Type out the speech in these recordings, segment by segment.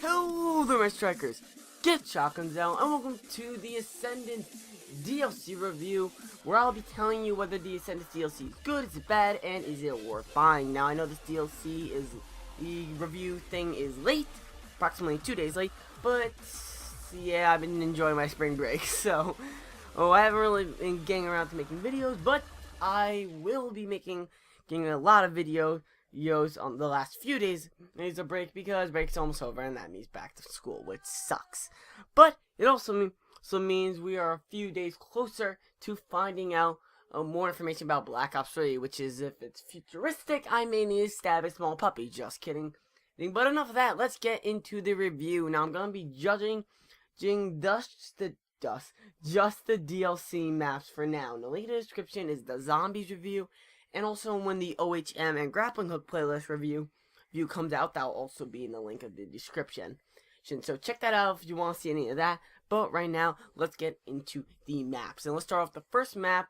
Hello there, my strikers! Get shotguns out, and welcome to the Ascendant DLC review, where I'll be telling you whether the Ascendant DLC is good, is it bad, and is it worth buying. Now, I know this DLC is, the review thing is late, approximately 2 days late, but yeah, I've been enjoying my spring break, so I haven't really been getting around to making videos, but I will be getting a lot of videos on the last few days of break, because break's almost over and that means back to school, which sucks. But it also means we are a few days closer to finding out more information about Black Ops 3, which is, if it's futuristic, I may need to stab a small puppy. Just kidding. But enough of that, let's get into the review. Now I'm going to be judging just the DLC maps for now. And the link in the description is the Zombies review. And also, when the OHM and Grappling Hook playlist review comes out, that will also be in the link of the description. So check that out if you want to see any of that. But right now, let's get into the maps. And let's start off the first map,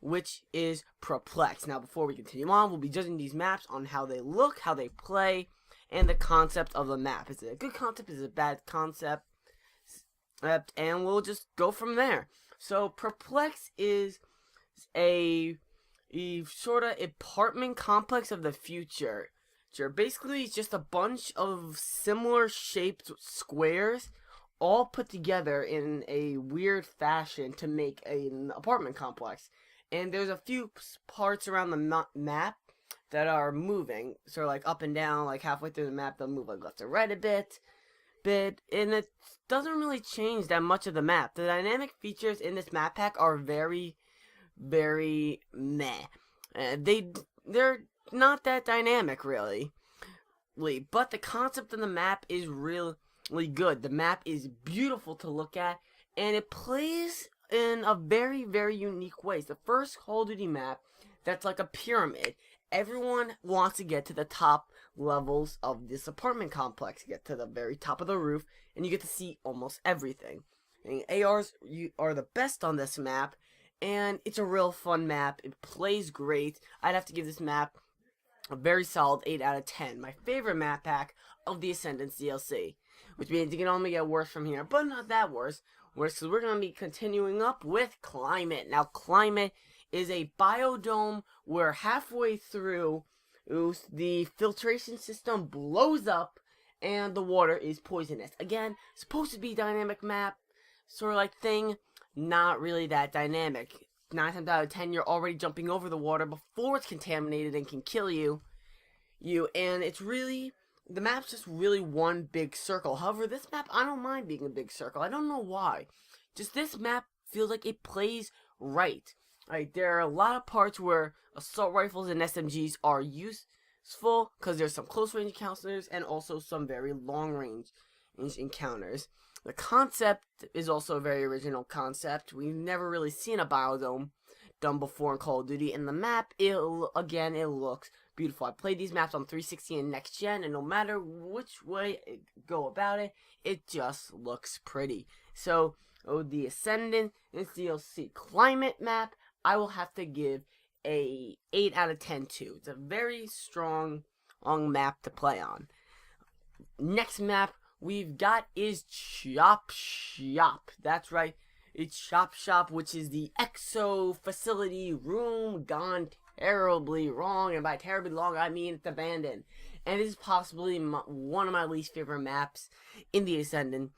which is Perplex. Now, before we continue on, we'll be judging these maps on how they look, how they play, and the concept of the map. Is it a good concept? Is it a bad concept? And we'll just go from there. So, Perplex is a sort of apartment complex of the future. Basically, it's just a bunch of similar shaped squares all put together in a weird fashion to make an apartment complex. And there's a few parts around the map that are moving, sort of like up and down, like halfway through the map they'll move like left and right a bit, and it doesn't really change that much of the map. The dynamic features in this map pack are very meh. They're not that dynamic, really. But the concept of the map is really good. The map is beautiful to look at, and it plays in a very unique way. It's the first Call of Duty map that's like a pyramid. Everyone wants to get to the top levels of this apartment complex, get to the very top of the roof, and you get to see almost everything. And ARs are the best on this map, and it's a real fun map. It plays great. I'd have to give this map a very solid 8 out of 10. My favorite map pack of the Ascendance DLC. Which means it can only get worse from here, but not that worse. Because we're going to be continuing up with Climate. Now, Climate is a biodome where halfway through, the filtration system blows up and the water is poisonous. Again, supposed to be dynamic map, sort of like thing. Not really that dynamic. 9 times out of 10, you're already jumping over the water before it's contaminated and can kill you. And it's really, the map's just really one big circle. However, this map, I don't mind being a big circle. I don't know why. Just this map feels like it plays right. There are a lot of parts where assault rifles and SMGs are useful, because there's some close range encounters and also some very long range encounters. The concept is also a very original concept. We've never really seen a biodome done before in Call of Duty, and the map, it looks beautiful. I played these maps on 360 and Next Gen, and no matter which way I go about it, it just looks pretty. So, the Ascendant DLC Climate map, I will have to give a 8 out of 10 too. It's a very strong map to play on. Next map we've got is Chop Shop. That's right, it's Chop Shop, which is the EXO facility room gone terribly wrong, and by terribly wrong I mean it's abandoned. And it is possibly one of my least favorite maps in the Ascendant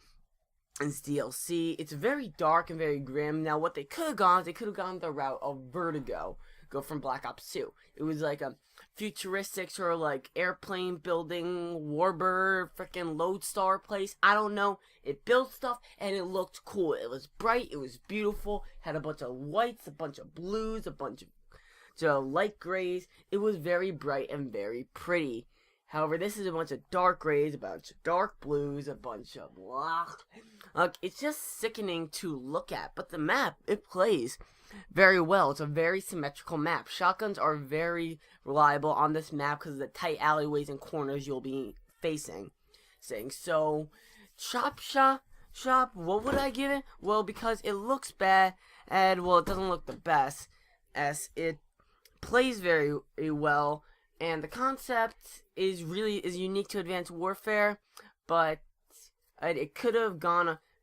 DLC. It's very dark and very grim. Now, what they could have gone is they could have gone the route of Vertigo. Go from Black Ops 2. It was like a futuristic sort of like airplane building, warbird, freaking lodestar place. I don't know. It built stuff and it looked cool. It was bright. It was beautiful. Had a bunch of whites, a bunch of blues, a bunch of light grays. It was very bright and very pretty. However, this is a bunch of dark grays, a bunch of dark blues, a bunch of blah. Like, it's just sickening to look at. But the map, it plays very well. It's a very symmetrical map. Shotguns are very reliable on this map because of the tight alleyways and corners you'll be facing. So, Chop Shop, what would I give it? Well, because it looks bad, and well, it doesn't look the best, as it plays very well, and the concept is unique to Advanced Warfare, but it could have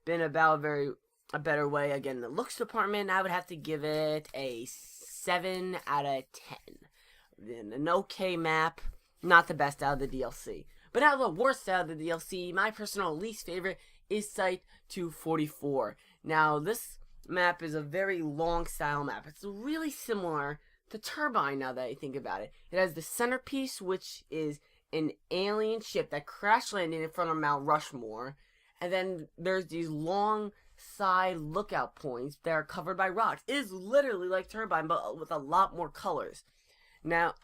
been about a better way. Again, the looks department, I would have to give it a 7 out of 10. Then an okay map, not the best out of the DLC. But out of the worst out of the DLC, my personal least favorite is Site 244. Now, this map is a very long style map. It's really similar to Turbine now that I think about it. It has the centerpiece, which is an alien ship that crash landed in front of Mount Rushmore. And then there's these long side lookout points that are covered by rocks. It is literally like Turbine, but with a lot more colors. Now,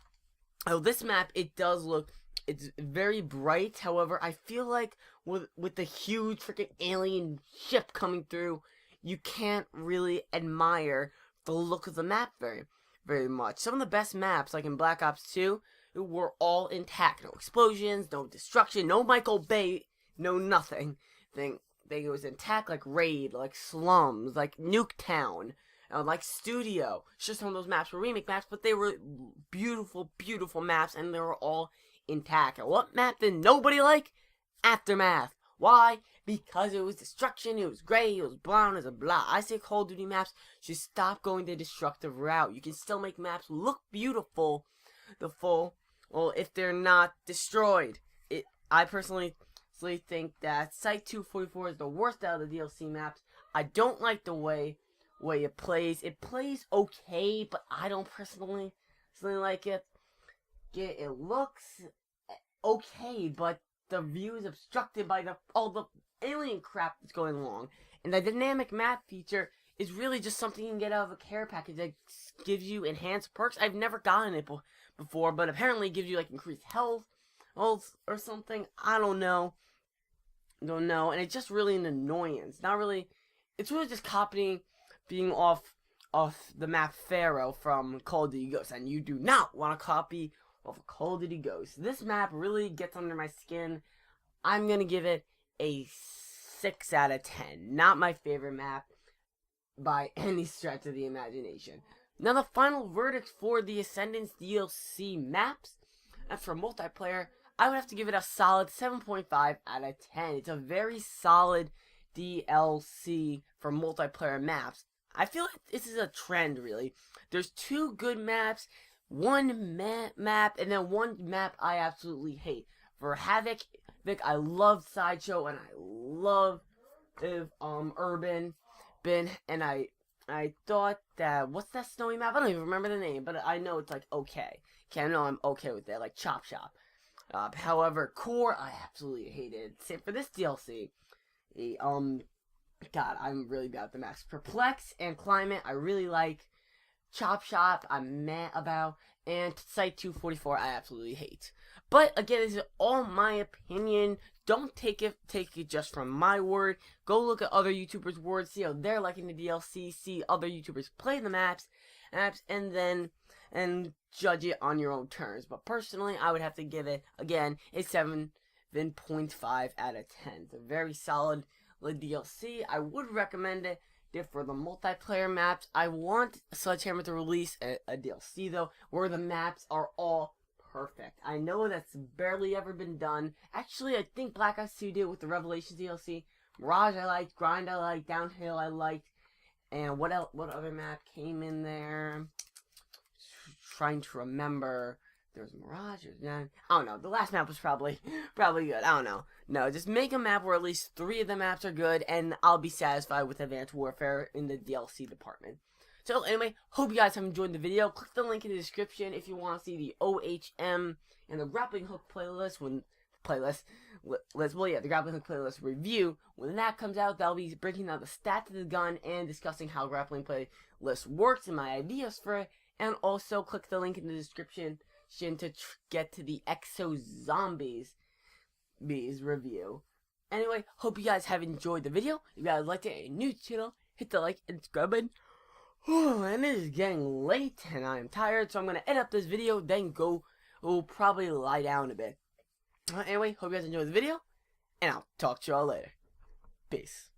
this map, it does look, it's very bright. However, I feel like with the huge freaking alien ship coming through, you can't really admire the look of the map very much. Some of the best maps, like in Black Ops 2, were all intact. No explosions, no destruction, no Michael Bay, no nothing. It was intact, like Raid, like Slums, like Nuketown, like Studio. It's just some of those maps were remake maps, but they were beautiful, beautiful maps, and they were all intact. And what map did nobody like? Aftermath. Why? Because it was destruction, it was gray, it was brown, it was a blah. I say Call of Duty maps should stop going the destructive route. You can still make maps look beautiful, if they're not destroyed. I personally think that Site 244 is the worst out of the DLC maps. I don't like the way it plays. It plays okay, but I don't personally like it. It looks okay, but the view is obstructed by all the alien crap that's going along. And the dynamic map feature is really just something you can get out of a care package that gives you enhanced perks. I've never gotten it before, but apparently it gives you like increased health or something. I don't know. And it's just really an annoyance. It's really just being off the map Pharaoh from Call of Duty Ghosts, and you do not want to copy off of Call of Duty Ghosts. This map really gets under my skin. I'm gonna give it a 6 out of 10. Not my favorite map by any stretch of the imagination. Now the final verdict for the Ascendance DLC maps, and for multiplayer, I would have to give it a solid 7.5 out of 10. It's a very solid DLC for multiplayer maps. I feel like this is a trend, really. There's 2 good maps, one map, and then one map I absolutely hate. For Havoc, I love Sideshow, and I love Urban, and I thought that, what's that snowy map? I don't even remember the name, but I know it's like okay. I know I'm okay with that, like Chop Shop. However, Core, I absolutely hated. Same for this DLC. God, I'm really bad at the maps. Perplex and Climate, I really like. Chop Shop, I'm mad about. And Site 244, I absolutely hate. But again, this is all my opinion. Don't take it just from my word. Go look at other YouTubers' words, see how they're liking the DLC, see other YouTubers play the maps, and judge it on your own terms. But personally, I would have to give it, again, a 7.5 out of 10. It's a very solid DLC. I would recommend it for the multiplayer maps. I want Sledgehammer to release a DLC, though, where the maps are all perfect. I know that's barely ever been done. Actually, I think Black Ops 2 did it with the Revelations DLC. Mirage I liked, Grind I liked, Downhill I liked, and what other map came in there? Trying to remember. There's Mirage. I don't know. The last map was probably good. I don't know. No, just make a map where at least 3 of the maps are good, and I'll be satisfied with Advanced Warfare in the DLC department. So anyway, hope you guys have enjoyed the video. Click the link in the description if you want to see the OHM and the Grappling Hook playlist the Grappling Hook playlist review. When that comes out, that'll be breaking down the stats of the gun and discussing how Grappling playlist works and my ideas for it. And also click the link in the description to get to the Exo Zombies review. Anyway, hope you guys have enjoyed the video. If you guys liked it, a new channel, hit the like and subscribe button. And it is getting late and I'm tired, so I'm gonna end up this video, then probably lie down a bit. Anyway, hope you guys enjoyed the video, and I'll talk to y'all later. Peace.